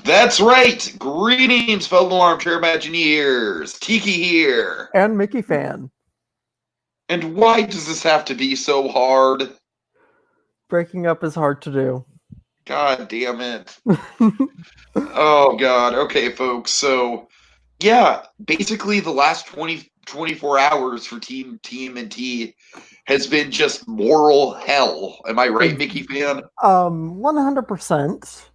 That's right. Greetings, fellow Armchair Imagineers. Tiki here. And Mickeyfan. And why does this have to be so hard? Breaking up is hard to do. God damn it. Oh, God. Okay, folks. So, yeah, basically the last 24 hours for Team and T has been just moral hell. Am I right, Mickeyfan? 100%.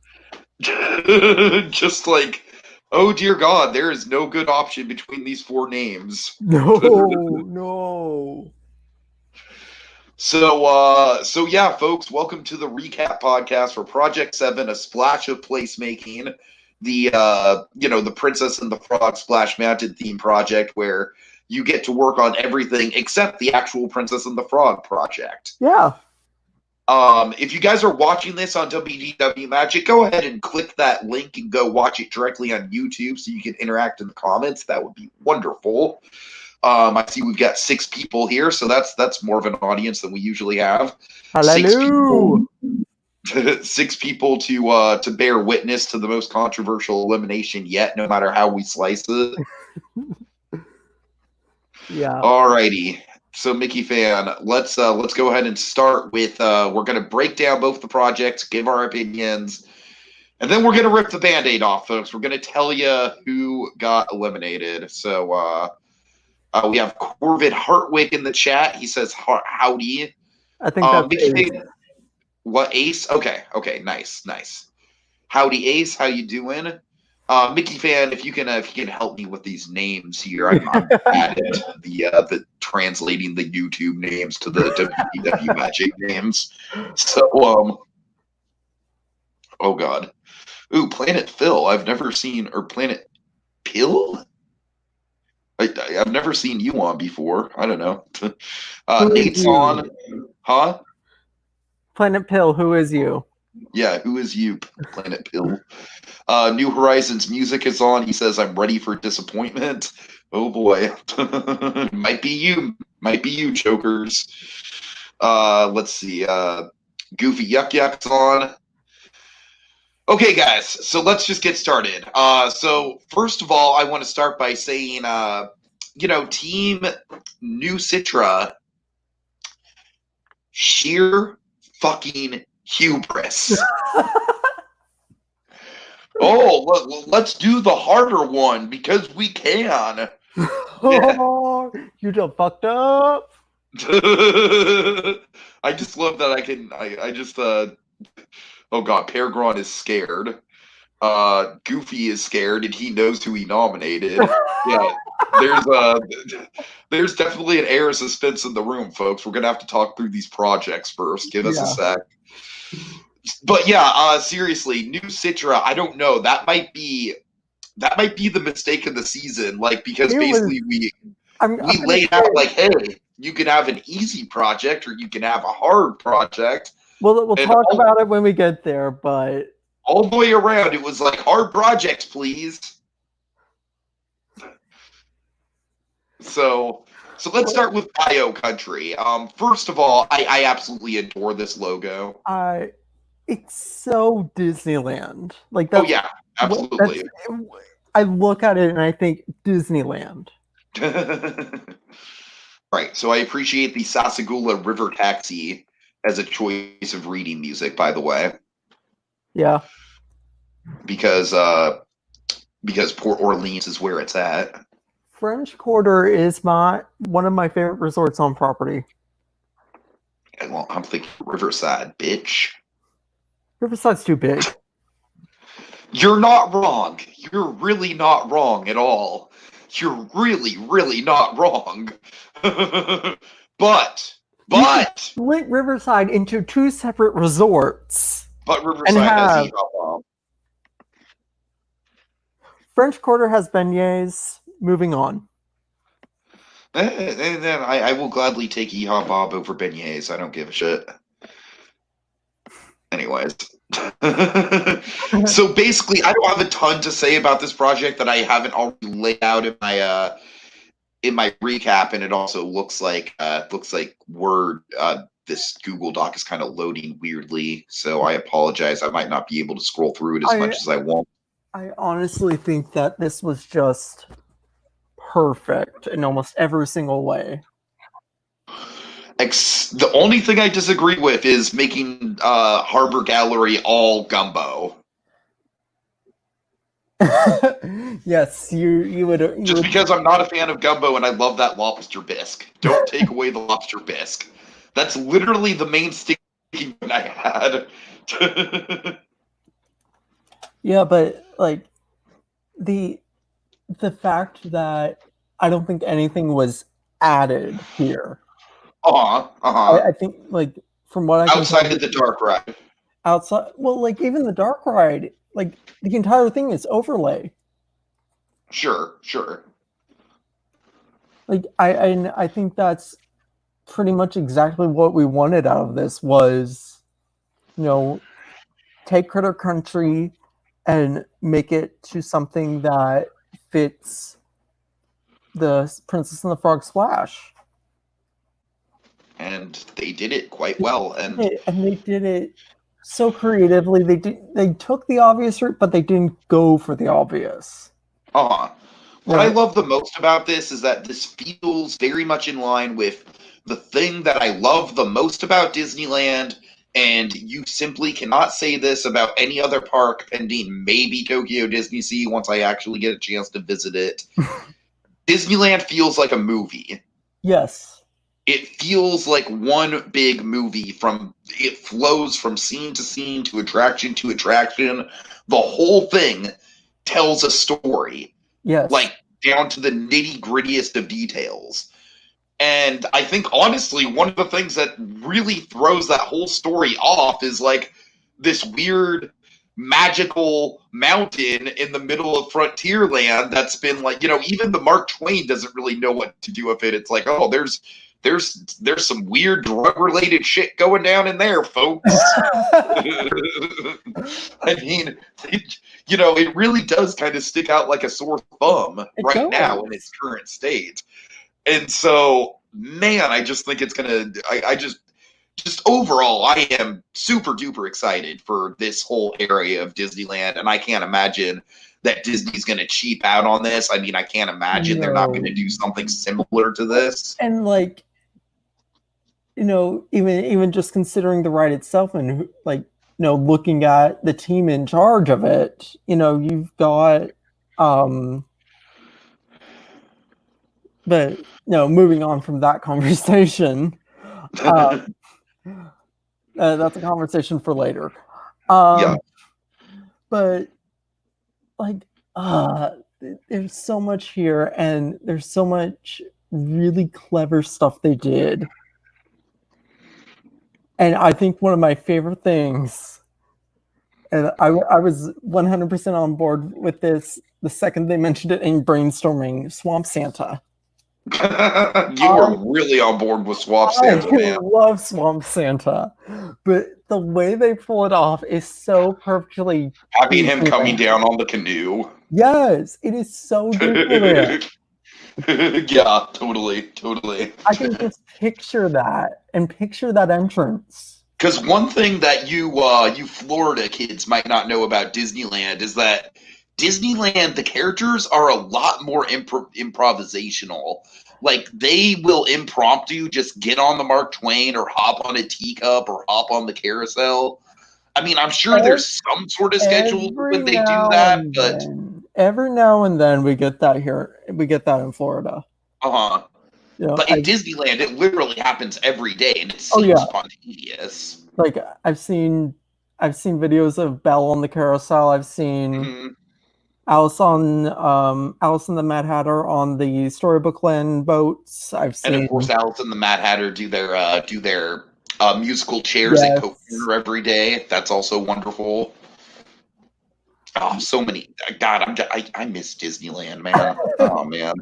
Just like, oh dear God, there is no good option between these four names. No. So yeah, folks, welcome to the recap podcast for Project 7, a splash of placemaking, the Princess and the Frog Splash Mountain theme project where you get to work on everything except the actual Princess and the Frog project. Yeah. If you guys are watching this on WDW Magic, go ahead and click that link and go watch it directly on YouTube so you can interact in the comments. That would be wonderful. I see we've got 6 people here, so that's more of an audience than we usually have. Hello. 6 people to bear witness to the most controversial elimination yet, no matter how we slice it. Yeah. Alrighty. So Mickeyfan, let's go ahead and start with we're gonna break down both the projects, give our opinions, and then we're gonna rip the band-aid off, folks. We're gonna tell you who got eliminated. So we have Corvid Hartwick in the chat. He says howdy. I think that's Ace. What, Ace? Okay, nice. Howdy, Ace. How you doing? Mickeyfan, if you can help me with these names here, I'm bad at the translating the YouTube names to the WDW Magic names. So, oh God, ooh, Planet Phil. I've never seen, or Planet Pill. I've never seen you on before. I don't know. Nate's on, huh? Planet Pill. Who is you? Yeah, who is you, Planet Pill? New Horizons music is on. He says, I'm ready for disappointment. Oh boy. Might be you, chokers. Let's see. Goofy Yuck Yuck's on. Okay, guys, so let's just get started. So first of all, I want to start by saying, Team New Citra, sheer fucking hubris. Oh, let's do the harder one because we can. Oh, you done fucked up. I just love that I can. I just. Oh God, Peregron is scared. Goofy is scared, and he knows who he nominated. Yeah, there's definitely an air of suspense in the room, folks. We're gonna have to talk through these projects first. Give us a sec. But yeah, seriously, New Citra, I don't know. That might be the mistake of the season. Like, because basically we laid out like, hey, you can have an easy project or you can have a hard project. We'll talk about it when we get there, but all the way around, it was like hard projects, please. So let's start with Bio Country. First of all, I absolutely adore this logo. It's so Disneyland. Like that. Oh yeah, absolutely. I look at it and I think Disneyland. Right. So I appreciate the Sasagula River Taxi as a choice of reading music, by the way. Yeah. Because Port Orleans is where it's at. French Quarter is one of my favorite resorts on property. Well, I'm thinking Riverside, bitch. Riverside's too big. You're not wrong. You're really not wrong at all. You're really, really not wrong. But split Riverside into 2 separate resorts. But Riverside has French Quarter has beignets. Moving on. And then I will gladly take Yeehaw Bob over beignets. I don't give a shit. Anyways. So basically, I don't have a ton to say about this project that I haven't already laid out in my recap, and it also looks like Word. This Google Doc is kind of loading weirdly, so I apologize. I might not be able to scroll through it as much as I want. I honestly think that this was just perfect in almost every single way. The only thing I disagree with is making Harbor Gallery all gumbo. Yes, you would. Just because I'm not a fan of gumbo and I love that lobster bisque. Don't take away the lobster bisque. That's literally the main sticking point I had. Yeah, but like the fact that I don't think anything was added here. I think like from what I can Outside tell, of the dark ride. outside, well, like even the dark ride, like the entire thing is overlay. Sure. Like I think that's pretty much exactly what we wanted out of this was, you know, take Critter Country and make it to something that fits the Princess and the Frog splash. And they did it quite well. And they did it so creatively. They took the obvious route, but they didn't go for the obvious. What I love the most about this is that this feels very much in line with the thing that I love the most about Disneyland, and you simply cannot say this about any other park, pending maybe Tokyo Disney Sea once I actually get a chance to visit it. Disneyland feels like a movie. Yes. It feels like one big movie. It flows from scene to scene to attraction to attraction. The whole thing tells a story. Yes. Like down to the nitty grittiest of details. And I think honestly, one of the things that really throws that whole story off is like this weird magical mountain in the middle of Frontierland that's been like, even the Mark Twain doesn't really know what to do with it. It's like, oh, there's some weird drug related shit going down in there, folks. I mean, it really does kind of stick out like a sore thumb now in its current state. And so, man, I just think it's gonna. I just overall, I am super duper excited for this whole area of Disneyland, and I can't imagine that Disney's going to cheap out on this. I mean, I can't imagine they're not going to do something similar to this. And like, even just considering the ride itself, and like, looking at the team in charge of it, you've got, but moving on from that conversation, that's a conversation for later. Yeah. But like, there's so much here, and there's so much really clever stuff they did. And I think one of my favorite things, and I was 100% on board with this the second they mentioned it in brainstorming, Swamp Santa. You were really on board with Swamp Santa, man. I love Swamp Santa, but the way they pull it off is so perfectly. Having him coming down on the canoe. Yes, it is so different. Yeah, totally. I can just picture that and picture that entrance. Because one thing that you Florida kids might not know about Disneyland is that Disneyland, the characters are a lot more improvisational. Like, they will impromptu just get on the Mark Twain or hop on a teacup or hop on the carousel. I mean, I'm sure there's some sort of schedule when they do that, but every now and then we get that here. We get that in Florida. But in Disneyland, it literally happens every day, and it seems spontaneous. Like, I've seen videos of Belle on the carousel. I've seen Alice and the Mad Hatter on the Storybook Land boats. I've seen, and of course, Alice and the Mad Hatter do their musical chairs at Coke Corner every day. That's also wonderful. Oh, so many. God, I miss Disneyland, man. Oh, man.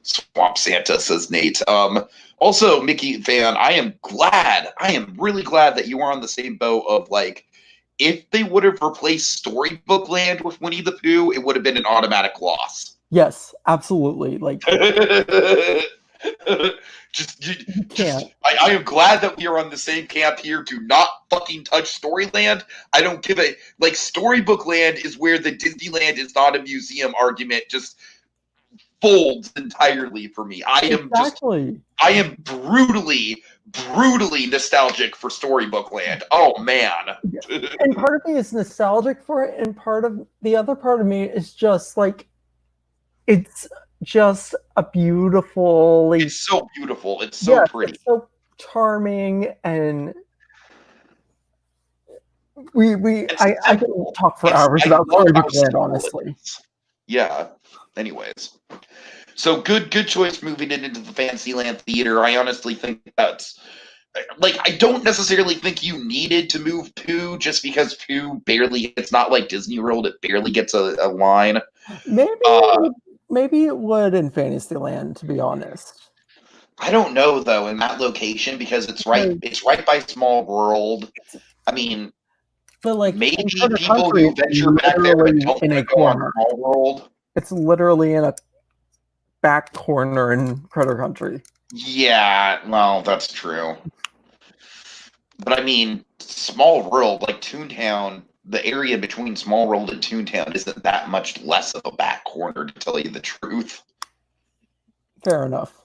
Swamp Santa, says Nate. Also, Mickeyfan, I am really glad that you are on the same boat of, like, if they would have replaced Storybook Land with Winnie the Pooh, it would have been an automatic loss. Yes, absolutely. Like, I am glad that we are on the same camp here. Do not fucking touch Storyland. I don't give a like. Storybook Land is where the Disneyland is not a museum argument just folds entirely for me. I am brutally nostalgic for Storybook Land. Oh man. And part of me is nostalgic for it, and the other part of me is just like, it's just a beautiful. It's so beautiful. It's so pretty. It's so charming, and I can talk for hours about Storybook Land, honestly. Yeah. Anyways. So good choice moving it into the Fantasyland Theater. I honestly think that's like, I don't necessarily think you needed to move Pooh just because Pooh barely, it's not like Disney World, it barely gets a line. Maybe it would in Fantasyland, to be honest. I don't know though in that location because it's right by Small World. I mean, but like maybe people who venture back there and don't in a go on corner. Small World. It's literally in a back corner in Critter Country. Yeah, well, that's true. But I mean, Small World, like Toontown, the area between Small World and Toontown isn't that much less of a back corner, to tell you the truth. Fair enough.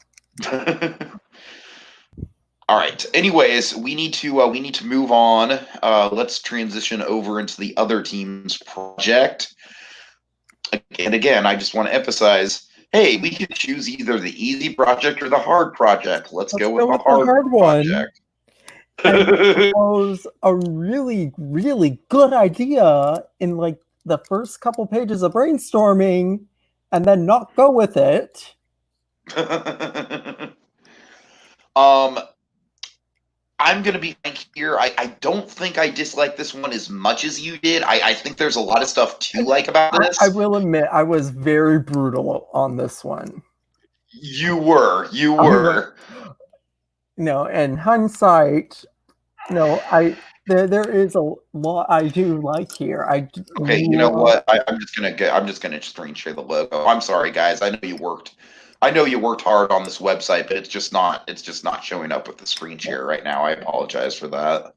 All right. Anyways, we need to move on. Let's transition over into the other team's project. Again, I just want to emphasize, hey, we can choose either the easy project or the hard project. Let's go with the hard project. It was a really, really good idea in like the first couple pages of brainstorming, and then not go with it. I'm going to be frank here. I don't think I dislike this one as much as you did. I think there's a lot of stuff to like about this. I will admit, I was very brutal on this one. You were. No, in hindsight, no, there is a lot I do like here. Okay, you know what? I'm just gonna screen share the logo. I'm sorry, guys. I know you worked hard on this website, but it's just not showing up with the screen share right now. I apologize for that.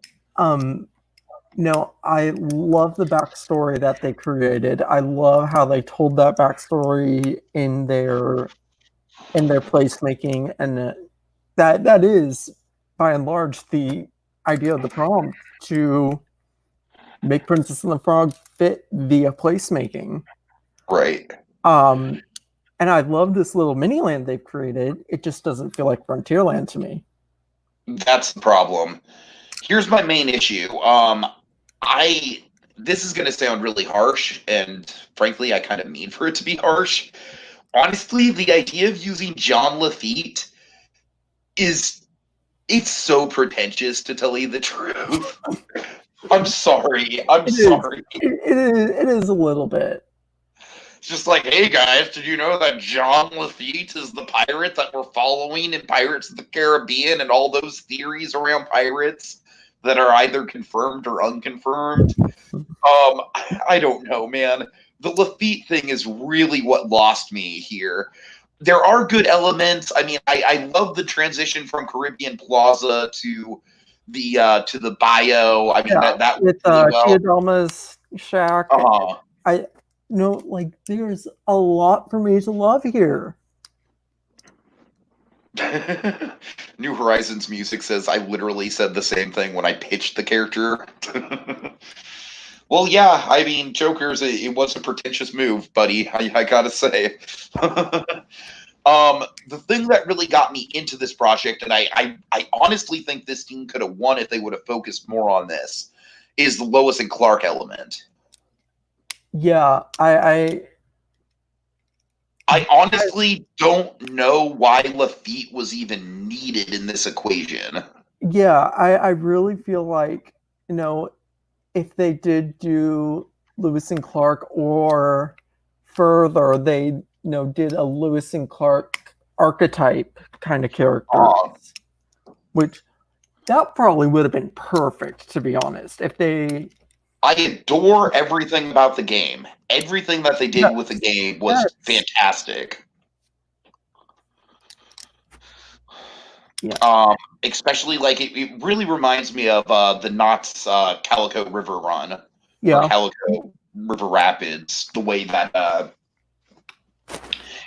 No, I love the backstory that they created. I love how they told that backstory in their placemaking, and that is by and large the idea of the prompt, to make Princess and the Frog fit via placemaking. Right. And I love this little mini land they've created. It just doesn't feel like Frontierland to me. That's the problem. Here's my main issue. This is going to sound really harsh, and frankly, I kind of mean for it to be harsh. Honestly, the idea of using John Lafitte it's so pretentious, to tell you the truth. I'm sorry. It is a little bit. It's just like, hey guys, did you know that John Lafitte is the pirate that we're following in Pirates of the Caribbean, and all those theories around pirates that are either confirmed or unconfirmed? I don't know, man. The Lafitte thing is really what lost me here. There are good elements. I mean, I love the transition from Caribbean Plaza to the bio. I mean, that with really well. Chiadama's shack. Like, there's a lot for me to love here. New Horizons music says, I literally said the same thing when I pitched the character. Well, yeah, I mean, Joker's, it was a pretentious move, buddy. I gotta say. The thing that really got me into this project, and I honestly think this team could have won if they would have focused more on this, is the Lois and Clark element. Yeah, I honestly don't know why Lafitte was even needed in this equation. Yeah, I really feel like, if they did do Lewis and Clark, or further, they did a Lewis and Clark archetype kind of character, which that probably would have been perfect, to be honest. If they, I adore everything about the game. Everything that they did with the game was fantastic. Yeah. Especially like it really reminds me of the Knott's Calico River Run or Yeah. Calico River Rapids. The way that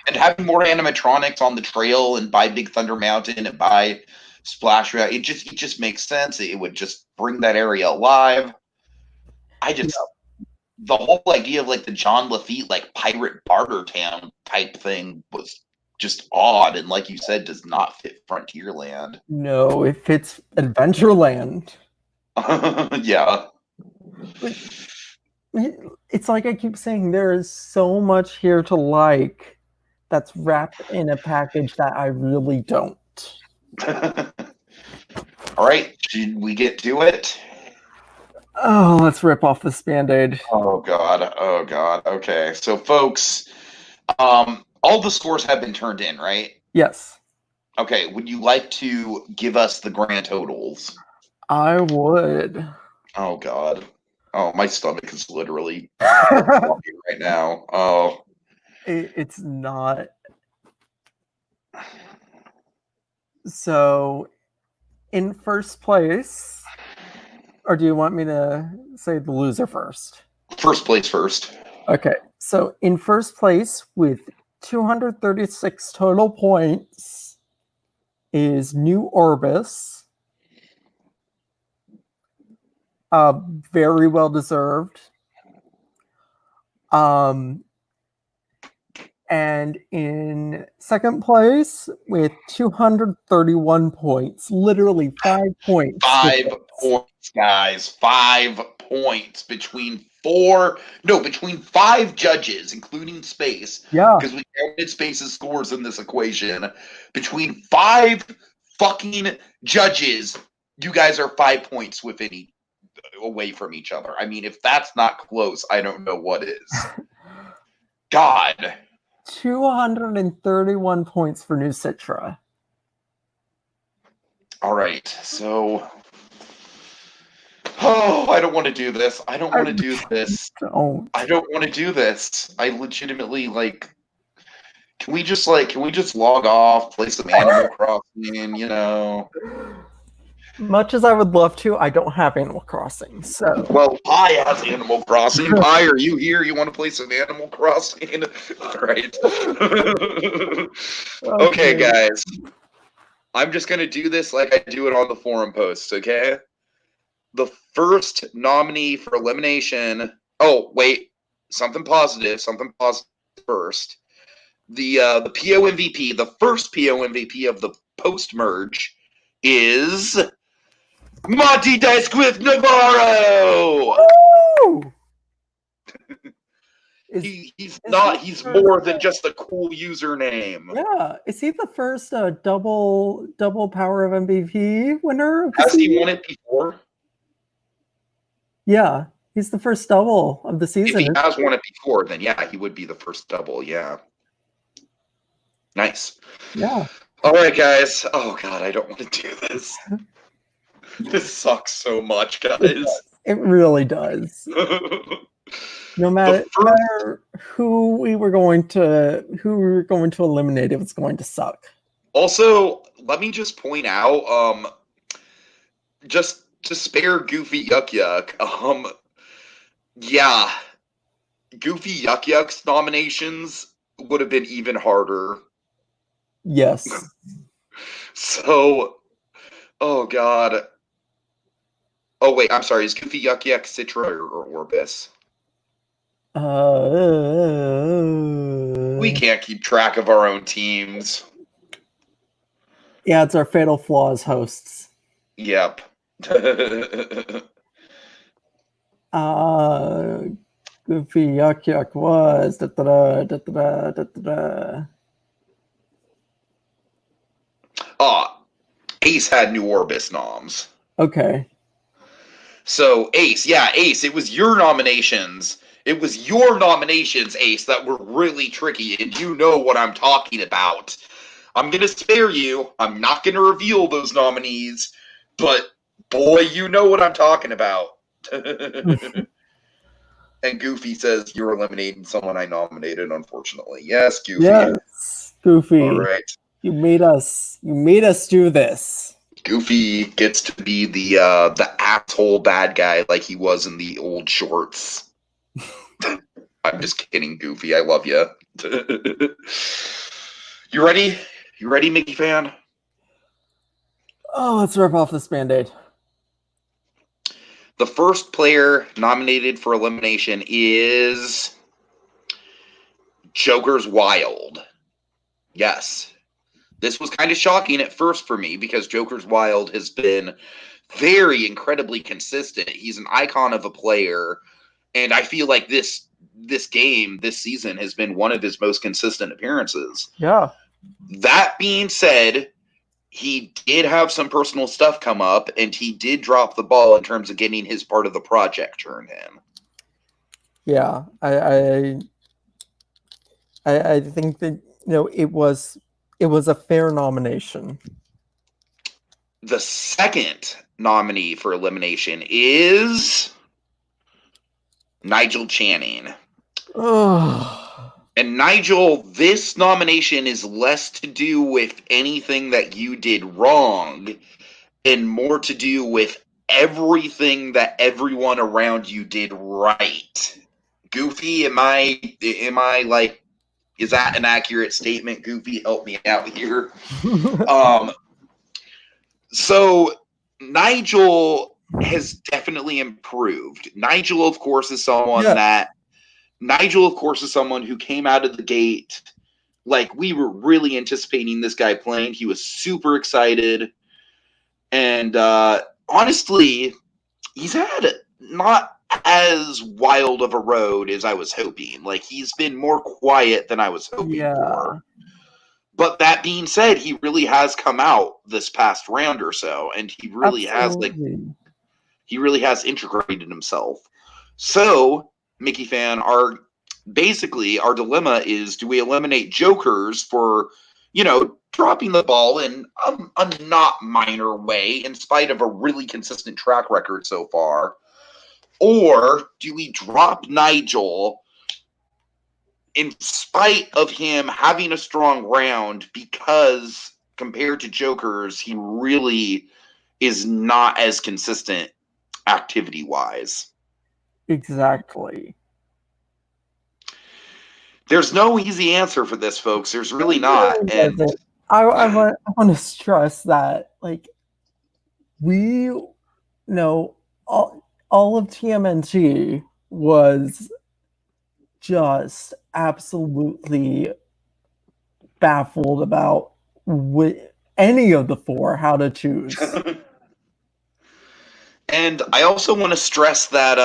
and having more animatronics on the trail and by Big Thunder Mountain and by Splash Mountain, it just makes sense. It would just bring that area alive. I just the whole idea of like the John Lafitte like pirate barter town type thing was just odd, and like you said, does not fit Frontierland. No, it fits Adventureland. Yeah. But it's like I keep saying, there is so much here to like that's wrapped in a package that I really don't. All right, should we get to it? Oh, let's rip off this Band-Aid. Oh god. Oh god. Okay. So folks, all the scores have been turned in, right? Yes. Okay, would you like to give us the grand totals? I would. Oh god. Oh, my stomach is literally right now. Oh. It's not. So, in first place, or do you want me to say the loser first? First place first. Okay, so in first place with 236 total points is New Orbis. Very well deserved. And in second place with 231 points, literally 5 points. 5 points, guys. 5 points between between 5 judges, including Space. Yeah. Because we counted Space's scores in this equation. Between 5 fucking judges, you guys are 5 points away from each other. I mean, if that's not close, I don't know what is. God. 231 points for New Citra. All right, so I don't want to do this. I don't want to do this. I don't want to do this. I legitimately can we just log off, play some Animal Crossing, you know? Much as I would love to, I don't have Animal Crossing, so. Well, Pi has Animal Crossing. Pi, are you here? You want to play some Animal Crossing? All right. Okay, guys. I'm just going to do this like I do it on the forum posts, okay? The first nominee for elimination. Oh, wait. Something positive first. The PO MVP, the first PO MVP of the post-merge is Monty Dice Navarro! Woo! He's more than just a cool username. Yeah, is he the first double power of MVP winner? Has he won it before? Yeah, he's the first double of the season. If he has won it before, then yeah, he would be the first double. Yeah. Nice. Yeah. All right, guys. Oh god, I don't want to do this. This sucks so much, guys. It really does. No matter who we were going to eliminate, it was going to suck. Also, let me just point out, just to spare Goofy Yuck Yuck, yeah, Goofy Yuck Yuck's nominations would have been even harder. Yes. So, oh god. Oh wait, I'm sorry. Is Goofy Yuck Yuck Citra or Orbis? We can't keep track of our own teams. Yeah, it's our Fatal Flaws hosts. Yep. Goofy Yuck Yuck was Ace had New Orbis noms. Okay. So Ace, it was your nominations. It was your nominations, Ace, that were really tricky, and you know what I'm talking about. I'm going to spare you. I'm not going to reveal those nominees, but boy, you know what I'm talking about. And Goofy says, you're eliminating someone I nominated, unfortunately. Yes, Goofy. Yes, Goofy. All right. You made us do this. Goofy gets to be the asshole bad guy like he was in the old shorts. I'm just kidding, Goofy. I love you. You ready? You ready, Mickey fan? Oh, let's rip off this Band-Aid. The first player nominated for elimination is Joker's Wild. Yes. This was kind of shocking at first for me because Joker's Wild has been very incredibly consistent. He's an icon of a player, and I feel like this game, this season, has been one of his most consistent appearances. Yeah. That being said, he did have some personal stuff come up, and he did drop the ball in terms of getting his part of the project turned in. Yeah, I think that it was a fair nomination. The second nominee for elimination is Nigel Channing. And Nigel, this nomination is less to do with anything that you did wrong and more to do with everything that everyone around you did right. Goofy, am I like, is that an accurate statement? Goofy, help me out here. So Nigel has definitely improved. Nigel, of course, is someone who came out of the gate like we were really anticipating this guy playing. He was super excited. And honestly, he's had not as wild of a road as I was hoping. Like, he's been more quiet than I was hoping for. But that being said, he really has come out this past round or so, and he really has integrated himself. So, Mickey fan, our dilemma is: do we eliminate Jokers for, dropping the ball in a not minor way, in spite of a really consistent track record so far, or do we drop Nigel in spite of him having a strong round, because compared to Jokers, he really is not as consistent activity-wise? Exactly. There's no easy answer for this, folks. There's really not. And I want to stress that, like, we know all of TMNT was just absolutely baffled about any of the four how to choose. And I also want to stress that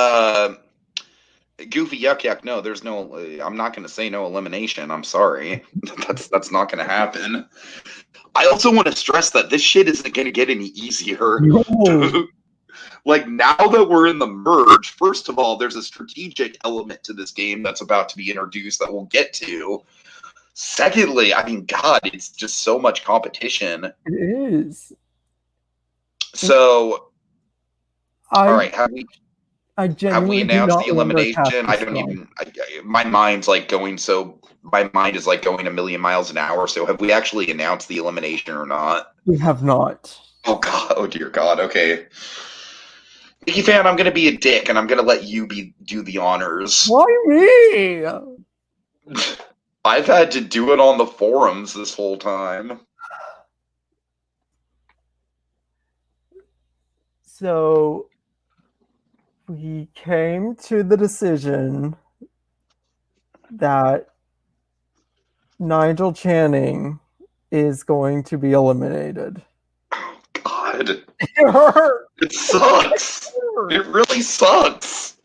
Goofy Yuck, no, there's no, I'm not going to say no elimination. I'm sorry. That's not going to happen. I also want to stress that this shit isn't going to get any easier. No. Like, now that we're in the merge, first of all, there's a strategic element to this game that's about to be introduced that we'll get to. Secondly, I mean, God, it's just so much competition. It is. So, all right, have we announced the elimination? I don't even. My mind is like going a million miles an hour. So, have we actually announced the elimination or not? We have not. Oh God! Oh dear God! Okay. Mickey fan, I'm going to be a dick, and I'm going to let you do the honors. Why me? I've had to do it on the forums this whole time. So, we came to the decision that Nigel Channing is going to be eliminated. Oh, God. It sucks. It really sucks.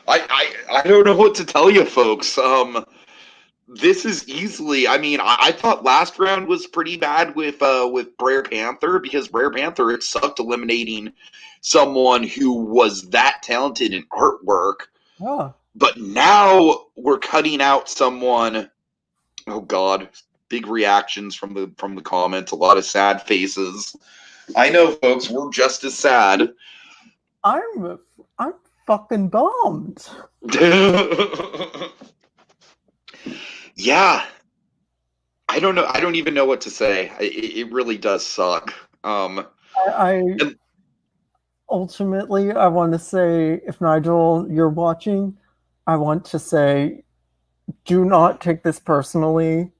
I don't know what to tell you, folks. This is easily. I mean, I thought last round was pretty bad with Brer Panther, because Brer Panther, it sucked eliminating someone who was that talented in artwork. Oh. But now we're cutting out someone. Oh God! Big reactions from the comments. A lot of sad faces. I know, folks. We're just as sad. I'm fucking bummed. Yeah. I don't know. I don't even know what to say. It really does suck. I ultimately, I want to say, if Nigel, you're watching, I want to say, do not take this personally.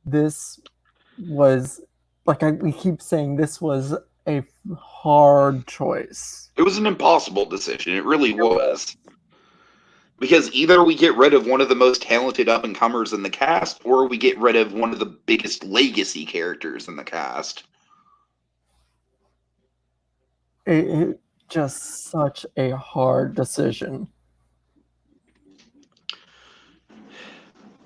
This was, we keep saying, this was a hard choice. It was an impossible decision. It really was. Because either we get rid of one of the most talented up and comers in the cast, or we get rid of one of the biggest legacy characters in the cast. It just such a hard decision.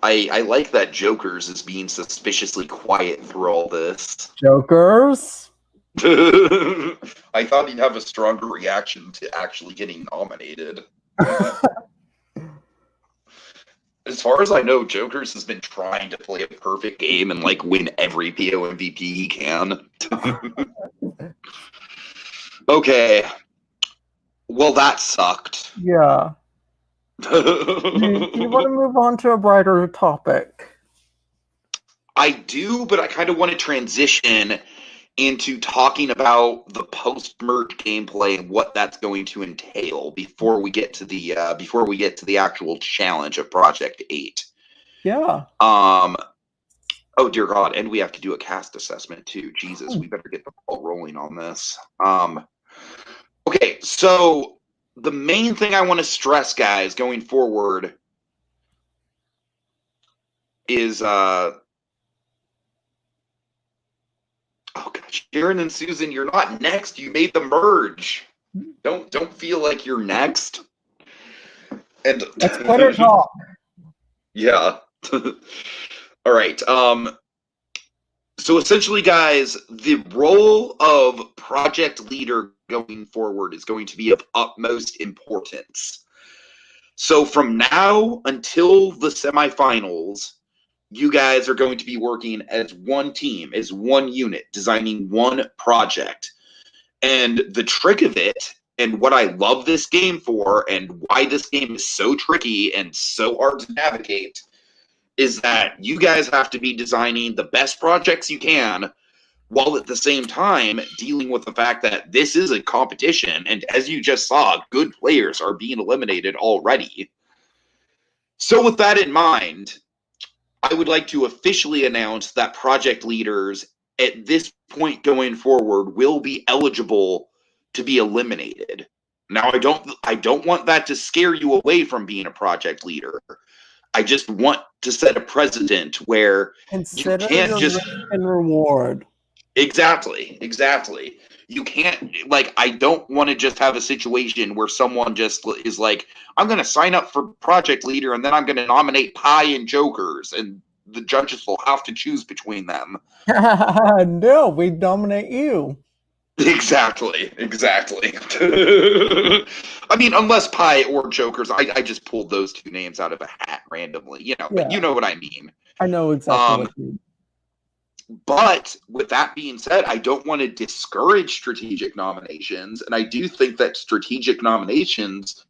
I like that Joker's is being suspiciously quiet through all this. Jokers? I thought he'd have a stronger reaction to actually getting nominated. As far as I know, Joker's has been trying to play a perfect game and like win every PO MVP he can. Okay. Well, that sucked. Yeah. Do you want to move on to a brighter topic? I do, but I kind of want to transition into talking about the post-merge gameplay and what that's going to entail before we get to the actual challenge of Project 8. Yeah. Oh dear God, and we have to do a cast assessment too. Jesus, we better get the ball rolling on this. Okay, so the main thing I want to stress, guys, going forward is oh gosh, Sharon and Susan, you're not next. You made the merge. Don't feel like you're next. And Let's Twitter talk. Yeah. All right. So essentially, guys, the role of project leader going forward is going to be of utmost importance. So from now until the semifinals, you guys are going to be working as one team, as one unit, designing one project. And the trick of it, and what I love this game for, and why this game is so tricky and so hard to navigate, is that you guys have to be designing the best projects you can, while at the same time dealing with the fact that this is a competition, and as you just saw, good players are being eliminated already. So with that in mind, I would like to officially announce that project leaders at this point going forward will be eligible to be eliminated. Now, I don't want that to scare you away from being a project leader. I just want to set a precedent where Consider you can't your just risk and reward. Exactly. You can't, like, I don't want to just have a situation where someone just is like, I'm going to sign up for project leader and then I'm going to nominate Pie and Jokers, and the judges will have to choose between them. No, we dominate you. Exactly. I mean, unless Pie or Jokers, I just pulled those two names out of a hat randomly, but you know what I mean. I know exactly what you mean. But with that being said, I don't want to discourage strategic nominations. And I do think that strategic nominations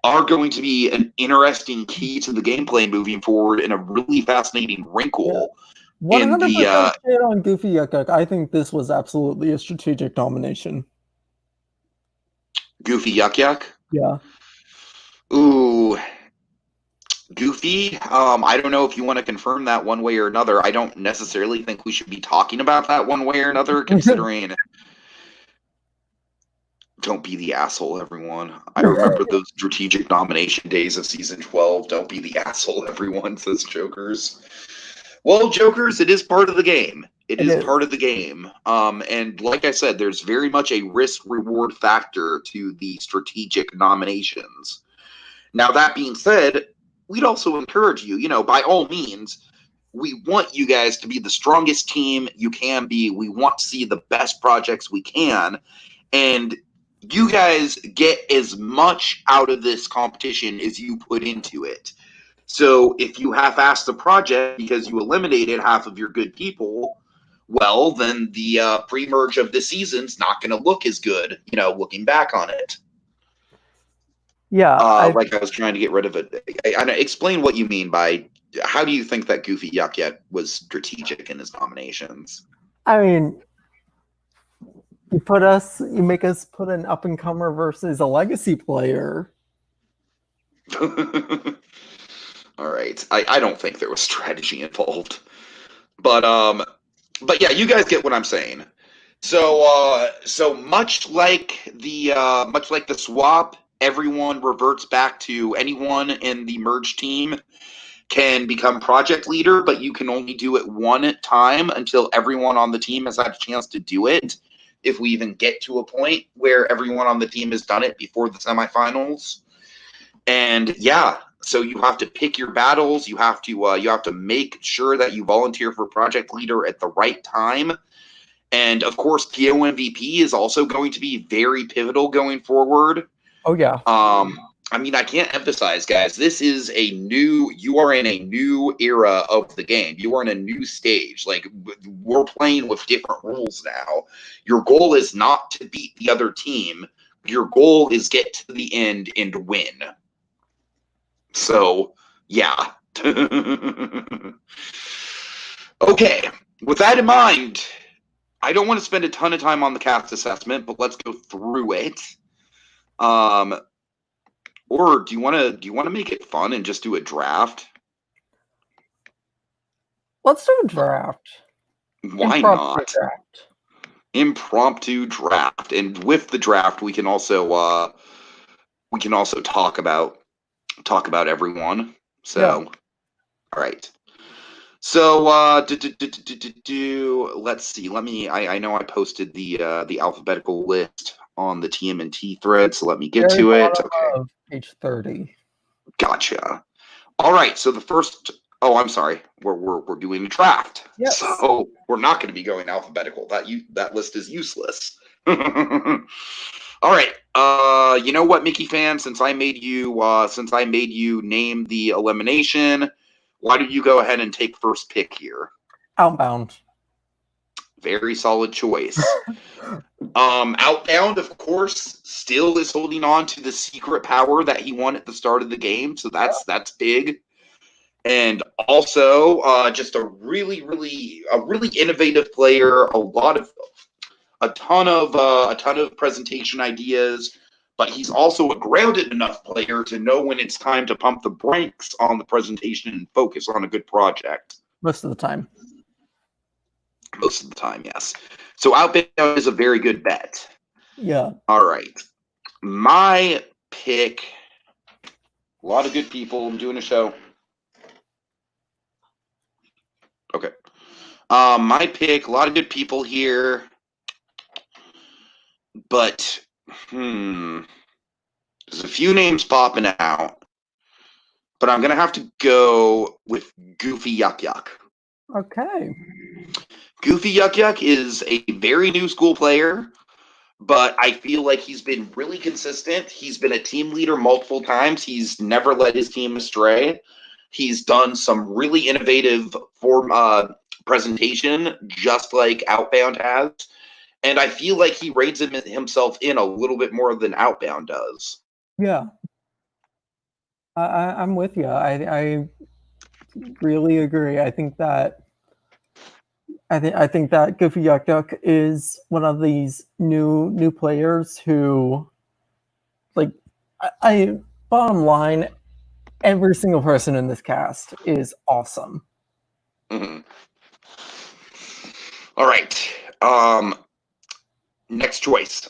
are going to be an interesting key to the gameplay moving forward, and a really fascinating wrinkle. 100% shit on Goofy Yuck Yuck. I think this was absolutely a strategic nomination. Goofy Yuck Yuck? Yeah. Ooh. Goofy, I don't know if you want to confirm that one way or another. I don't necessarily think we should be talking about that one way or another, considering don't be the asshole, everyone. I remember those strategic nomination days of season 12. Don't be the asshole, everyone, says Jokers. Well, Jokers, it is part of the game. It is part of the game. And like I said, there's very much a risk-reward factor to the strategic nominations. Now, that being said, we'd also encourage you, by all means, we want you guys to be the strongest team you can be. We want to see the best projects we can. And you guys get as much out of this competition as you put into it. So if you half-ass the project because you eliminated half of your good people, well, then the pre-merge of the season's not going to look as good, looking back on it. Yeah. I was trying to get rid of it. Explain what you mean by how do you think that Goofy Yuck Yuck was strategic in his nominations? I mean, you make us put an up and comer versus a legacy player. All right. I don't think there was strategy involved. But yeah, you guys get what I'm saying. So much like the swap, everyone reverts back to anyone in the merge team can become project leader, but you can only do it one time until everyone on the team has had a chance to do it. If we even get to a point where everyone on the team has done it before the semifinals. And yeah, so you have to pick your battles. You have to make sure that you volunteer for project leader at the right time. And of course, PO MVP is also going to be very pivotal going forward. Oh yeah. I mean, I can't emphasize, guys, you are in a new era of the game. You are in a new stage. Like, we're playing with different rules now. Your goal is not to beat the other team. Your goal is get to the end and win. So, yeah. Okay, with that in mind, I don't want to spend a ton of time on the cast assessment, but let's go through it. Or do you want to make it fun and just do a draft? Let's do a draft. Why not? Draft. Impromptu draft. And with the draft, we can also talk about everyone. So, yeah. All right. So, let's see. I know I posted the alphabetical list on the TMNT thread, so let me get to it. Okay. Page 30. Gotcha. All right. So the first. Oh, I'm sorry. We're doing a draft. Yes. So we're not going to be going alphabetical. That list is useless. All right. You know what, Mickeyfan? Since I made you name the elimination, why don't you go ahead and take first pick here? Outbound. Very solid choice. Outbound, of course, still is holding on to the secret power that he won at the start of the game, so that's big. And also, just a really innovative player. A ton of presentation ideas, but he's also a grounded enough player to know when it's time to pump the brakes on the presentation and focus on a good project. Most of the time. Most of the time, yes. So outbound is a very good bet. Yeah. All right. My pick. A lot of good people. I'm doing a show. Okay. My pick. A lot of good people here. But there's a few names popping out. But I'm gonna have to go with Goofy Yuck Yuck. Okay. Goofy Yuck Yuck is a very new school player, but I feel like he's been really consistent. He's been a team leader multiple times. He's never led his team astray. He's done some really innovative presentation, just like Outbound has. And I feel like he reins himself in a little bit more than Outbound does. Yeah. I'm with you. I really agree. I think that Goofy Yuck Yuck is one of these new players who, like, I bottom line, every single person in this cast is awesome. Mm-hmm. All right. Next choice.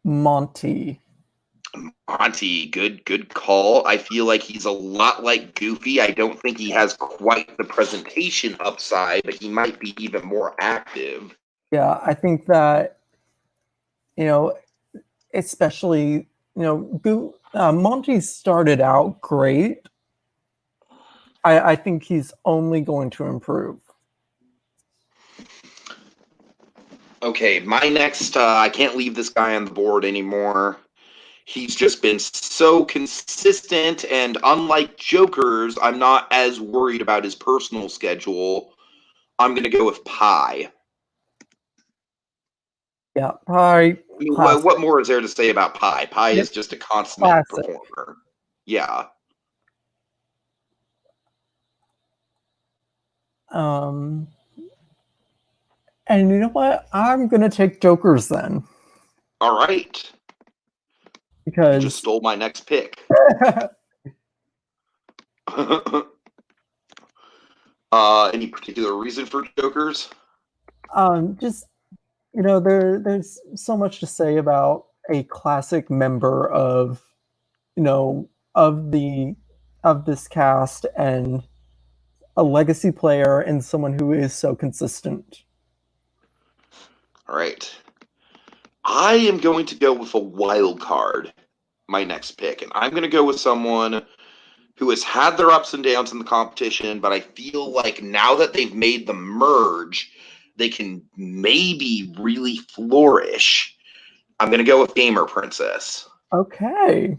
Monty, good call. I feel like he's a lot like Goofy. I don't think he has quite the presentation upside, but he might be even more active. Yeah, I think that, especially, Monty started out great. I think he's only going to improve. Okay, my next, I can't leave this guy on the board anymore. He's just been so consistent, and unlike Jokers, I'm not as worried about his personal schedule. I'm going to go with Pi. Yeah, Pi. What more is there to say about Pi? Pi is just a consummate performer. Yeah. And you know what? I'm gonna take Jokers then, All right. You just because stole my next pick. Any particular reason for Jokers? just there's so much to say about a classic member of of the of this cast, and a legacy player, and someone who is so consistent. All right. I am going to go with a wild card, my next pick, and I'm going to go with someone who has had their ups and downs in the competition, but I feel like now that they've made the merge, they can maybe really flourish. I'm going to go with Gamer Princess. Okay.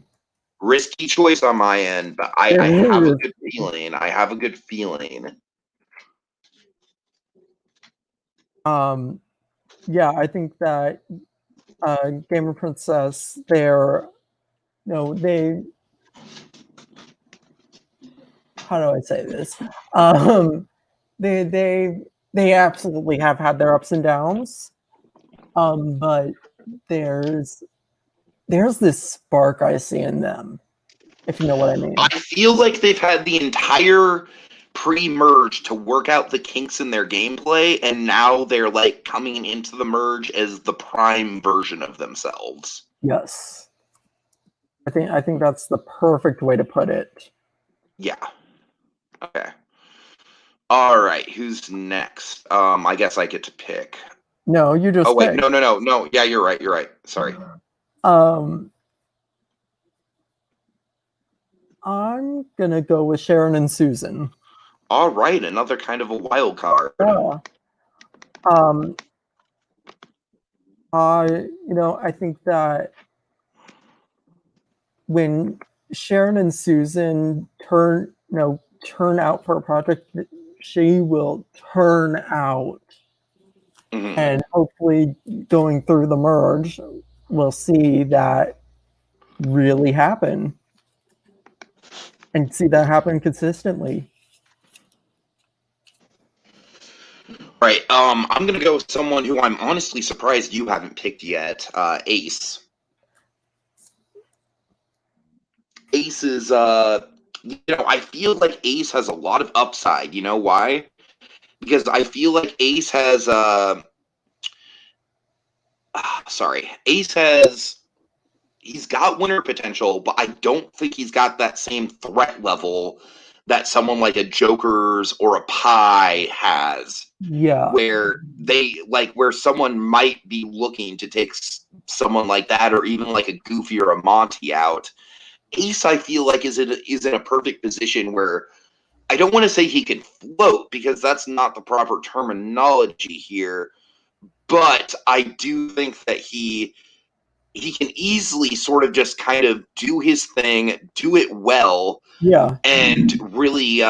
Risky choice on my end, but I have a good feeling. I have a good feeling. Yeah, I think that Gamer Princess, they're they how do I say this? They they absolutely have had their ups and downs. But there's this spark I see in them, if you know what I mean. I feel like they've had the entire pre-merge to work out the kinks in their gameplay, and now they're like coming into the merge as the prime version of themselves. Yes. I think that's the perfect way to put it. Yeah. Okay. All right. Who's next? I guess I get to pick. No, you just Oh wait, pick. no. Yeah, you're right. You're right. Sorry. I'm gonna go with Sharon and Susan. All right, another kind of a wild card. Yeah. I think that when Sharon and Susan turn out for a project, she will turn out. Mm-hmm. And hopefully going through the merge, we'll see that really happen, and see that happen consistently. Right. I'm gonna go with someone who I'm honestly surprised you haven't picked yet. Ace. Ace is I feel like Ace has a lot of upside. You know why? Because I feel like Ace has Ace has he's got winner potential, but I don't think he's got that same threat level that someone like a Joker's or a Pie has. Yeah. Where someone might be looking to take someone like that, or even like a Goofy or a Monty out. Ace, I feel like, is in a perfect position where I don't want to say he can float, because that's not the proper terminology here, but I do think that he can easily sort of just kind of do his thing, do it well, Yeah. and really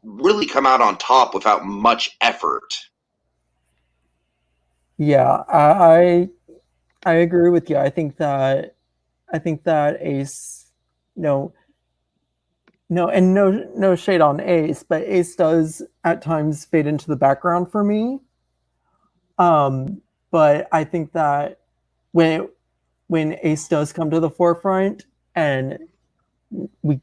really come out on top without much effort. Yeah. I agree with you. I think that Ace, no, and no shade on Ace, but Ace does at times fade into the background for me. But I think that when Ace does come to the forefront, and we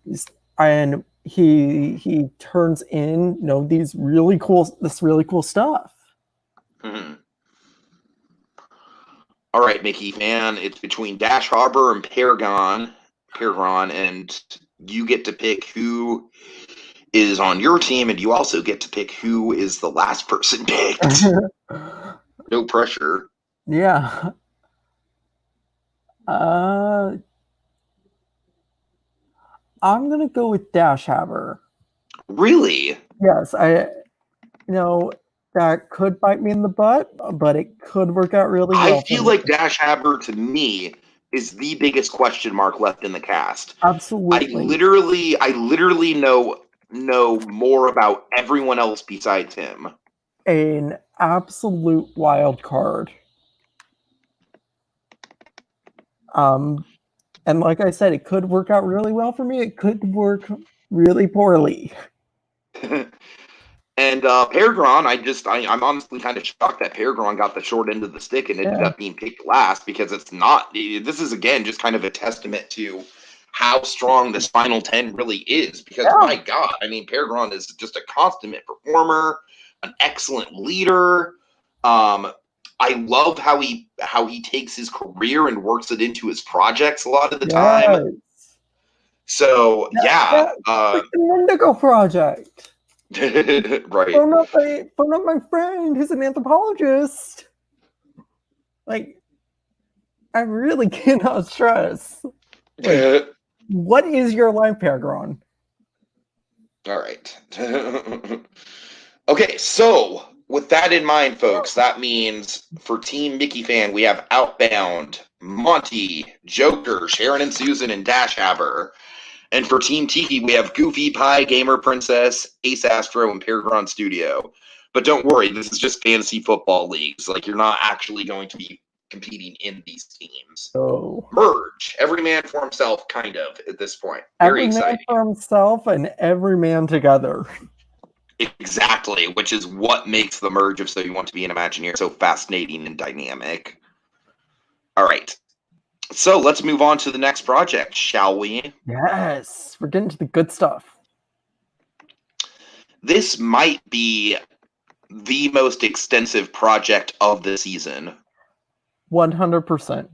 and he turns in this really cool stuff. Mm-hmm. All right, Mickeyfan, it's between Dash Harbor and Paragon, and you get to pick who is on your team, and you also get to pick who is the last person picked. No pressure. Yeah. uh I'm gonna go with Dash Haber. Really? Yes, that could bite me in the butt, but it could work out really I well for feel me. like Dash Haber, to me, is the biggest question mark left in the cast. Absolutely. I literally know more about everyone else besides him. An absolute wild card. And like I said, it could work out really well for me. It could work really poorly. And Peregrine, I'm honestly kind of shocked that Peregrine got the short end of the stick and ended up being picked last, because it's not. This is again just kind of a testament to how strong this final 10 really is. Because my God, I mean, Peregrine is just a consummate performer, an excellent leader. I love how he takes his career and works it into his projects a lot of the time. So like the Indigo Project. Right. Phone up my friend who's an anthropologist. Like, I really cannot stress. Like, what is your life, Peregrine? All right. Okay, so with that in mind, folks, that means for Team Mickeyfan, we have Outbound, Monty, Joker, Sharon and Susan, and Dash Haver. And for Team Tiki, we have Goofy, Pie, Gamer Princess, Ace Astro, and Peregrine Studio. But don't worry, this is just fantasy football leagues. Like, you're not actually going to be competing in these teams. Oh. Merge. Every man for himself, kind of, at this point. Very exciting. Every man for himself and every man together. Exactly, which is what makes the merge of So You Want to Be an Imagineer so fascinating and dynamic. All right. So let's move on to the next project, shall we? Yes, we're getting to the good stuff. This might be the most extensive project of the season. 100%.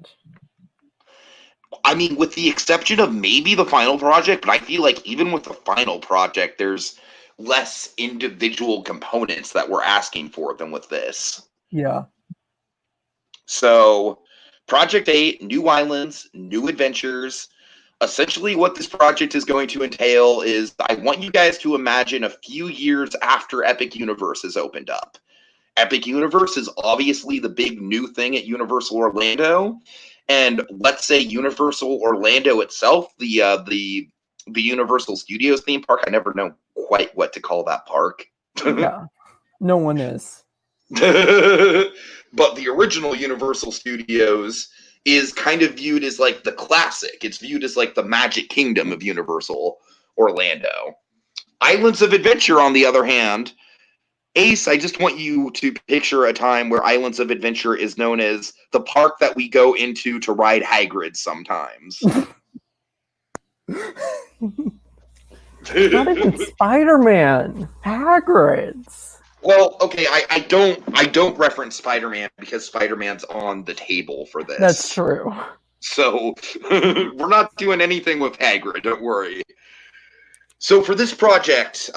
I mean, with the exception of maybe the final project, but I feel like even with the final project, there's less individual components that we're asking for than with this. Yeah. So, Project 8, new islands, new adventures. Essentially, what this project is going to entail is I want you guys to imagine a few years after Epic Universe has opened up. Epic Universe is obviously the big new thing at Universal Orlando. And let's say Universal Orlando itself, the Universal Studios theme park, I never know quite what to call that park. Yeah, no one is. But the original Universal Studios is kind of viewed as like the classic. It's viewed as like the Magic Kingdom of Universal Orlando. Islands of Adventure, on the other hand, Ace, I just want you to picture a time where Islands of Adventure is known as the park that we go into to ride Hagrid sometimes. Not even Spider-Man. Hagrid's. Well, okay, I don't reference Spider-Man because Spider-Man's on the table for this. That's true. So we're not doing anything with Hagrid, don't worry. So for this project,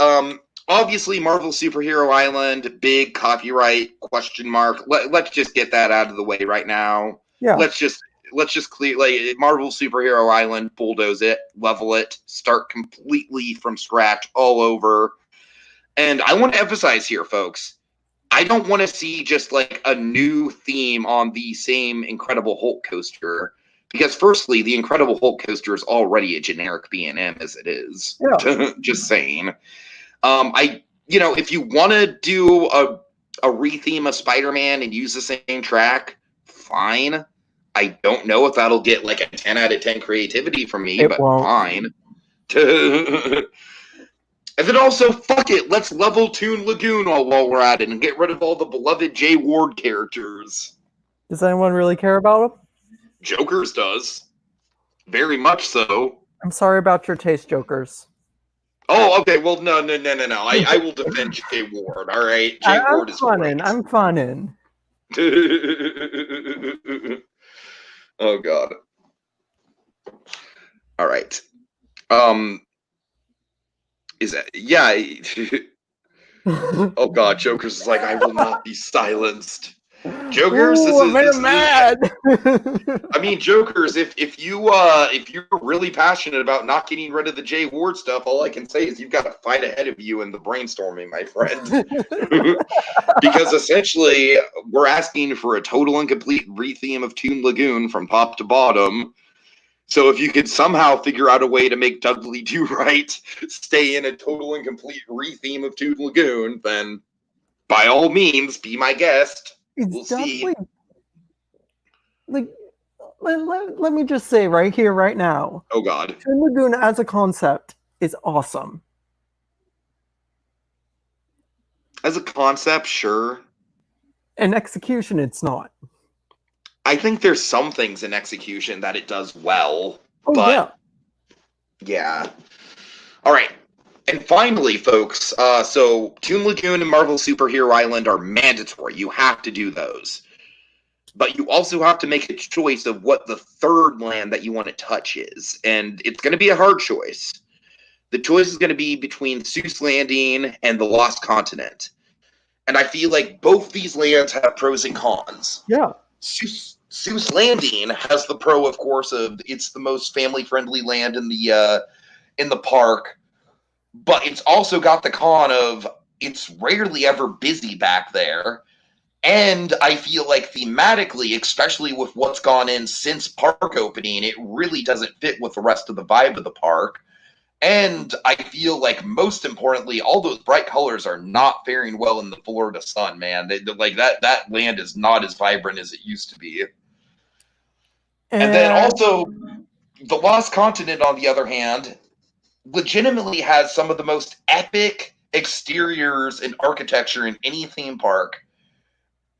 obviously Marvel Superhero Island, big copyright question mark. Let's just get that out of the way right now. Yeah. Let's just clear, like, Marvel Superhero Island, bulldoze it, level it, start completely from scratch all over. And I want to emphasize here, folks, I don't want to see just like a new theme on the same Incredible Hulk coaster, because firstly, the Incredible Hulk coaster is already a generic B&M as it is. Yeah. Just saying. If you want to do a retheme of Spider-Man and use the same track, fine. I don't know if that'll get like a 10 out of 10 creativity from me, but won't. Fine. And then also, fuck it, let's level Toon Lagoon while we're at it and get rid of all the beloved Jay Ward characters. Does anyone really care about them? Jokers does. Very much so. I'm sorry about your taste, Jokers. Oh, okay, well, no. I will defend Jay Ward, all right? Jay Ward is funnin'. I'm funnin'. Oh, God. All right. Is that, yeah. Oh God, Joker's is like, I will not be silenced. Jokers, this is mad. I mean, Jokers, if you're really passionate about not getting rid of the Jay Ward stuff, all I can say is you've got a fight ahead of you in the brainstorming, my friend. Because essentially, we're asking for a total and complete retheme of Toon Lagoon from top to bottom. So if you could somehow figure out a way to make Dudley Do Right stay in a total and complete retheme of Toon Lagoon, then by all means, be my guest. We'll see. Like, let me just say right here, right now. Oh, God. Toon Lagoon as a concept is awesome. As a concept, sure. In execution, it's not. I think there's some things in execution that it does well, Oh, but yeah. yeah. All right. And finally, folks, so Toon Lagoon and Marvel Superhero Island are mandatory. You have to do those. But you also have to make a choice of what the third land that you want to touch is. And it's going to be a hard choice. The choice is going to be between Seuss Landing and the Lost Continent. And I feel like both these lands have pros and cons. Yeah. Seuss Landing has the pro, of course, of it's the most family-friendly land in the park, but it's also got the con of it's rarely ever busy back there. And I feel like thematically, especially with what's gone in since park opening, it really doesn't fit with the rest of the vibe of the park. And I feel like most importantly, all those bright colors are not faring well in the Florida sun, man. Like that land is not as vibrant as it used to be. And then also the Lost Continent, on the other hand, legitimately has some of the most epic exteriors and architecture in any theme park.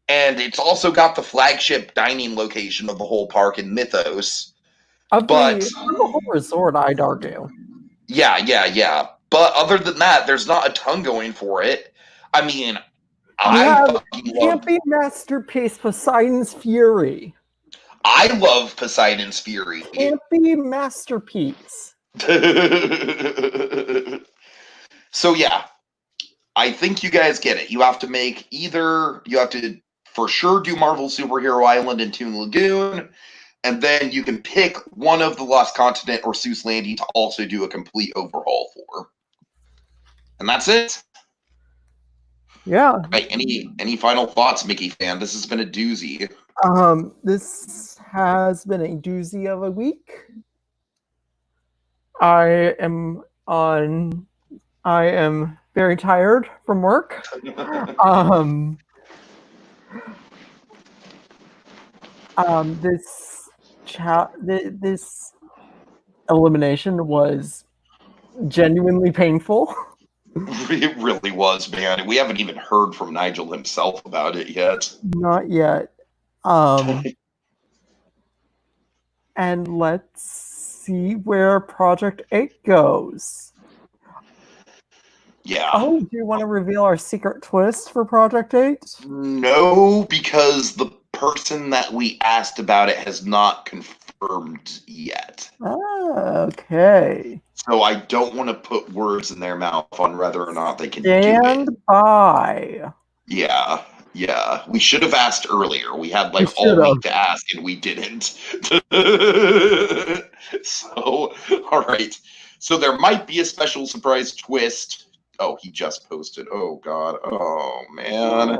And it's also got the flagship dining location of the whole park in Mythos. Of But the whole resort, I'd argue. yeah. But other than that, there's not a ton going for it. I mean, You I have fucking love. campy masterpiece Poseidon's Fury. I love Poseidon's Fury. Campy masterpiece. So yeah, I think you guys get it. You have to make either you have to for sure do Marvel Superhero Island and Toon Lagoon, and then you can pick one of the Lost Continent or Seuss Landing to also do a complete overhaul for. And that's it. Yeah. Right, any final thoughts, Mickeyfan? This has been a doozy. This has been a doozy of a week. I am very tired from work. This elimination was genuinely painful. It really was, man. We haven't even heard from Nigel himself about it yet. Not yet. And let's see where Project 8 goes. Yeah. Oh, do you want to reveal our secret twist for Project 8? No, because the person that we asked about it has not confirmed yet. Okay. So I don't want to put words in their mouth on whether or not they can do Stand it. by. Yeah. We should have asked earlier. We had like We all should've. week to ask and we didn't. So, all right. So there might be a special surprise twist. Oh, he just posted. Oh, God. Oh, man.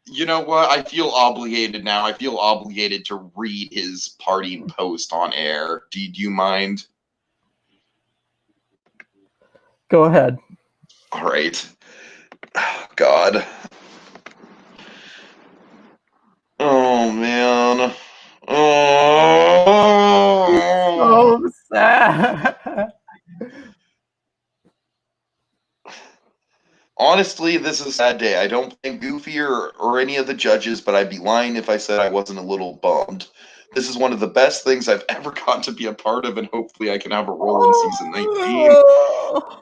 You know what? I feel obligated now. I feel obligated to read his parting post on air. Do you mind? Go ahead. All right. Oh, God. Oh, man. Oh. So sad. Honestly, this is a sad day. I don't think Goofy or any of the judges, but I'd be lying if I said I wasn't a little bummed. This is one of the best things I've ever gotten to be a part of, and hopefully I can have a role in season 19.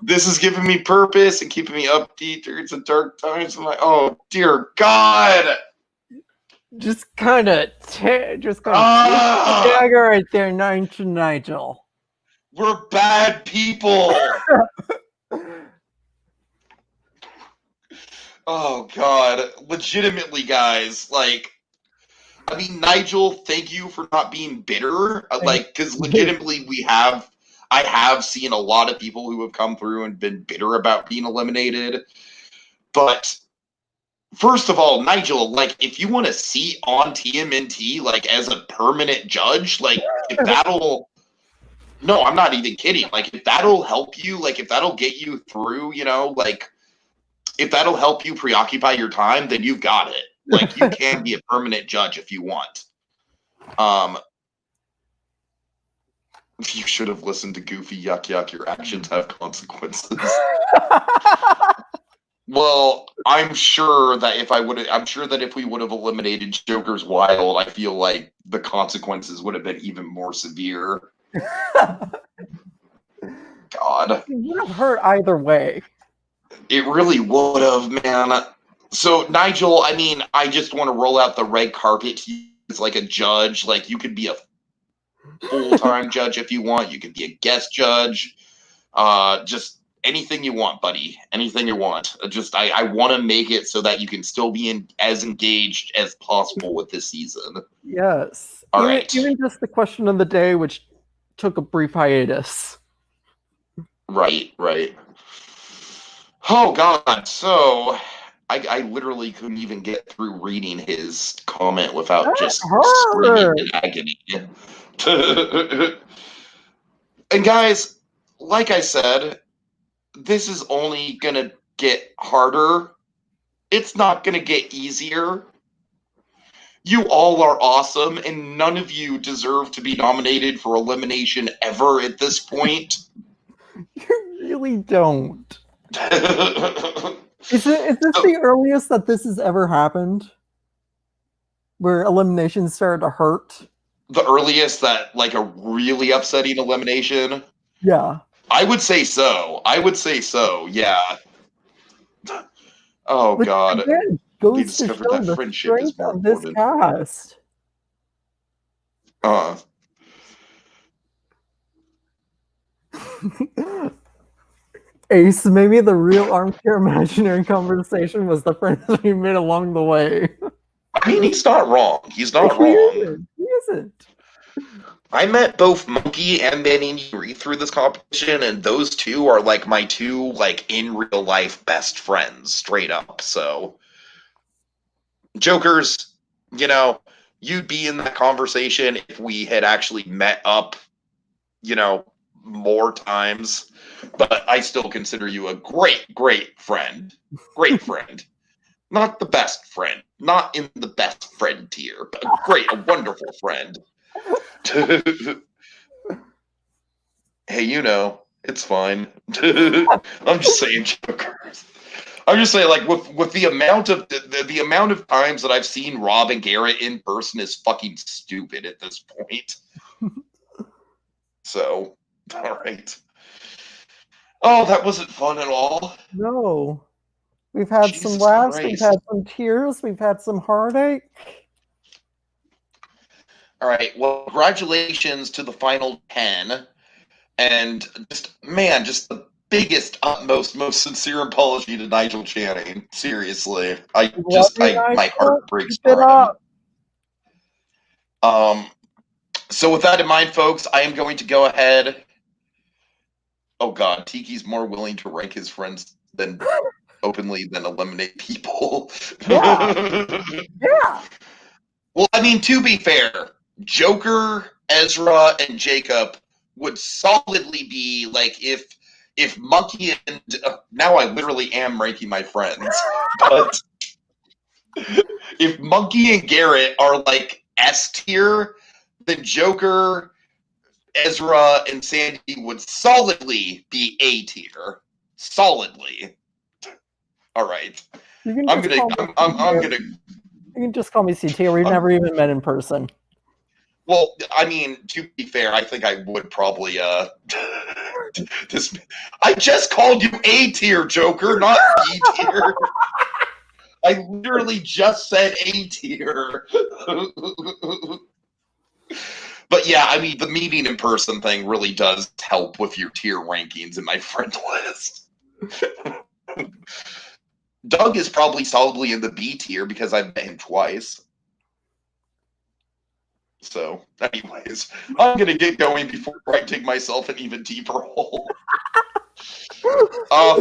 This is giving me purpose and keeping me upbeat during some dark times. I'm like, oh, dear God. Just kind of dagger right there, Nigel. We're bad people. Oh, God. Legitimately, guys. Like, I mean, Nigel, thank you for not being bitter. Like, because legitimately, I have seen a lot of people who have come through and been bitter about being eliminated. But first of all, Nigel, like, if you want to see on TMNT, like, as a permanent judge, like, if that'll. No, I'm not even kidding. Like, if that'll help you, like, if that'll get you through, you know, like, if that'll help you preoccupy your time, then you've got it. Like, you can be a permanent judge if you want. You should have listened to Goofy. Yuck, yuck. Your actions have consequences. Well, I'm sure that if we would have eliminated Joker's Wild, I feel like the consequences would have been even more severe. God. It would have hurt either way. It really would have, man. So, Nigel, I mean, I just want to roll out the red carpet to you as like a judge. Like, you could be a full-time judge if you want. You could be a guest judge. Just anything you want, buddy. Anything you want. I want to make it so that you can still be as engaged as possible with this season. Yes. All right. Even just the question of the day, which took a brief hiatus. Right. Oh, God. So, I literally couldn't even get through reading his comment without just screaming in agony. And guys, like I said, this is only going to get harder. It's not going to get easier. You all are awesome, and none of you deserve to be nominated for elimination ever at this point. You really don't. Is this the earliest that this has ever happened? Where eliminations started to hurt? The earliest that, like, a really upsetting elimination? Yeah. I would say so, yeah. Oh, Which, God. again, goes to show the strength of this cast. Ace, maybe the real Armchair Imagineering conversation was the friends we made along the way. I mean, he's not wrong. He's not wrong. He isn't. I met both Monkey and Manny through this competition, and those two are like my two, like, in real life best friends, straight up. So, Jokers, you know, you'd be in that conversation if we had actually met up, you know, more times. But I still consider you a great friend. Great friend. Not the best friend. Not in the best friend tier, but a wonderful friend. Hey, you know, it's fine. I'm just saying, Jokers. I'm just saying, like, with the amount of the amount of times that I've seen Rob and Garrett in person is fucking stupid at this point. So, all right. Oh, that wasn't fun at all. No. We've had Jesus some laughs, Christ. we've had some tears, we've had some heartache. All right. Well, congratulations to the final 10. And just the biggest, utmost, most sincere apology to Nigel Channing. Seriously. My heart breaks for him. So with that in mind, folks, I am going to go ahead. Oh God, Tiki's more willing to rank his friends than openly than eliminate people. Yeah. Yeah. Well, I mean, to be fair, Joker, Ezra, and Jacob would solidly be like if Monkey and now I literally am ranking my friends, but if Monkey and Garrett are like S tier, then Joker, Ezra, and Sandy would solidly be A tier. Solidly. All right. You can just call me C tier. We've never even met in person. Well, I mean, to be fair, I think I would probably I just called you A tier, Joker, not B tier. I literally just said A tier. But yeah, I mean, the meeting in person thing really does help with your tier rankings in my friend list. Doug is probably solidly in the B tier because I've met him twice. So, anyways, I'm going to get going before I dig myself an even deeper hole.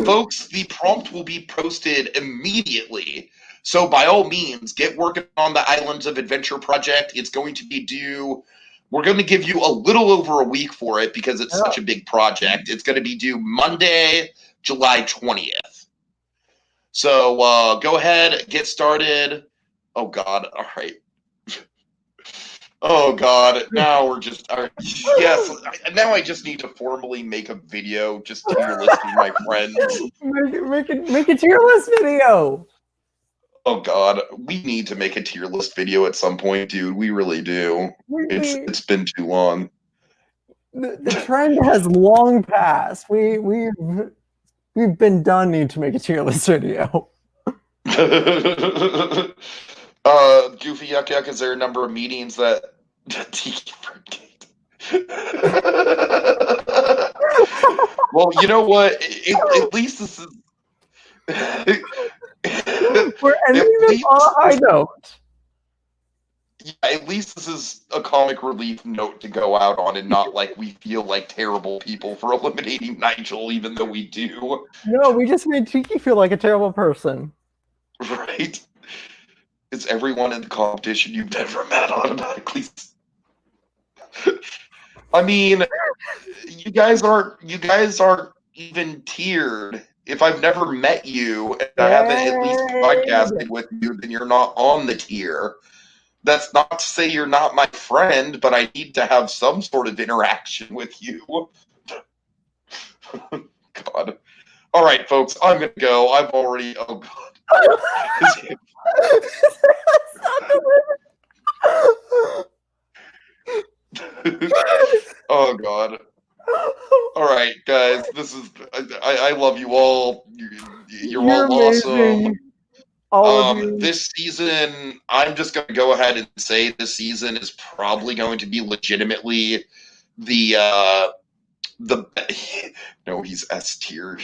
Folks, the prompt will be posted immediately. So, by all means, get working on the Islands of Adventure project. It's going to be due. We're going to give you a little over a week for it because it's such a big project. It's going to be due Monday, July 20th. So, go ahead, get started. Oh, God. All right. Oh God! Now we're just yes. Now I just need to formally make a video just tier listing my friends. Make a tier list video. Oh God, we need to make a tier list video at some point, dude. We really do. It's been too long. The trend has long passed. We've been done need to make a tier list video. Goofy Yuck Yuck, is there a number of meetings that Tiki Fruitcake? Well, you know what? At least this is. We're ending this on a high note. Yeah, at least this is a comic relief note to go out on, and not like we feel like terrible people for eliminating Nigel, even though we do. No, we just made Tiki feel like a terrible person. Right? Is everyone in the competition you've never met automatically? I mean, you guys aren't even tiered. If I've never met you and I haven't at least podcasted with you, then you're not on the tier. That's not to say you're not my friend, but I need to have some sort of interaction with you. God. All right, folks, I'm going to go. I've already... Oh, God. Oh, God. All right, guys, this is... I love you all. You're all awesome. This season, I'm just going to go ahead and say this season is probably going to be legitimately the no, he's S tier.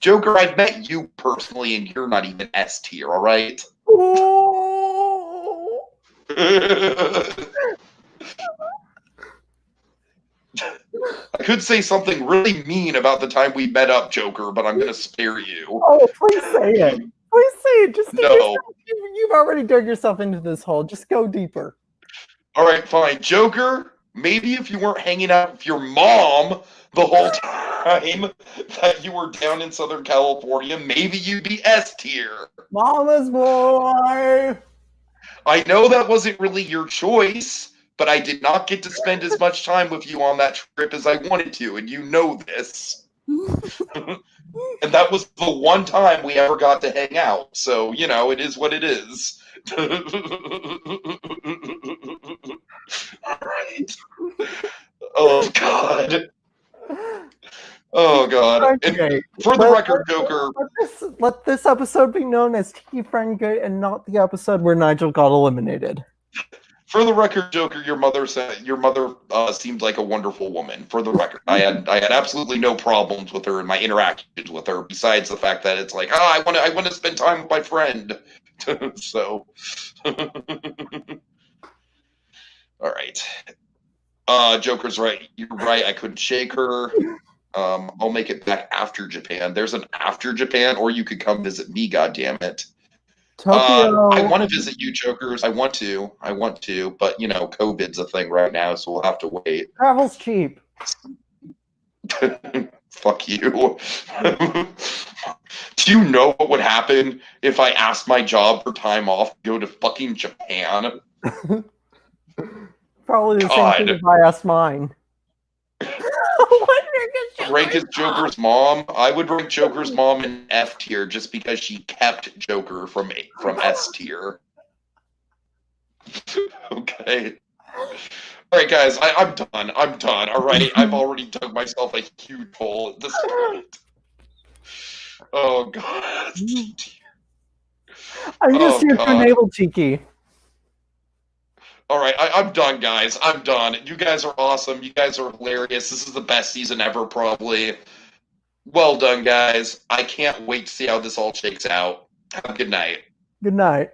Joker, I've met you personally, and you're not even S tier. All right. I could say something really mean about the time we met up, Joker, but I'm going to spare you. Oh, please say it. Please say it. Just no. You've already dug yourself into this hole. Just go deeper. All right, fine. Joker, maybe if you weren't hanging out with your mom the whole time that you were down in Southern California, maybe you'd be S tier. Mama's boy. I know that wasn't really your choice, but I did not get to spend as much time with you on that trip as I wanted to, and you know this. And that was the one time we ever got to hang out. So, you know, it is what it is. All right. Oh, God. Oh, God. And for the record, Joker... Let this episode be known as Tiki Friend Gate and not the episode where Nigel got eliminated. For the record, Joker, your mother seemed like a wonderful woman. For the record, I had absolutely no problems with her and my interactions with her. Besides the fact that it's like, I want to spend time with my friend. So, all right. Joker's right. You're right. I couldn't shake her. I'll make it back after Japan. There's an after Japan, or you could come visit me. God damn it. Tokyo. I want to visit you, Jokers. I want to, but you know, COVID's a thing right now, so we'll have to wait. Travel's cheap. Fuck you. Do you know what would happen if I asked my job for time off to go to fucking Japan? Probably the same thing if I asked mine. Rank is Joker's mom. I would rank Joker's mom in F tier just because she kept Joker from S tier. Okay. All right, guys. I'm done. All right. I've already dug myself a huge hole at this point. Oh God. I'm just here to enable Tiki. All right, I'm done, guys. I'm done. You guys are awesome. You guys are hilarious. This is the best season ever, probably. Well done, guys. I can't wait to see how this all shakes out. Have a good night. Good night.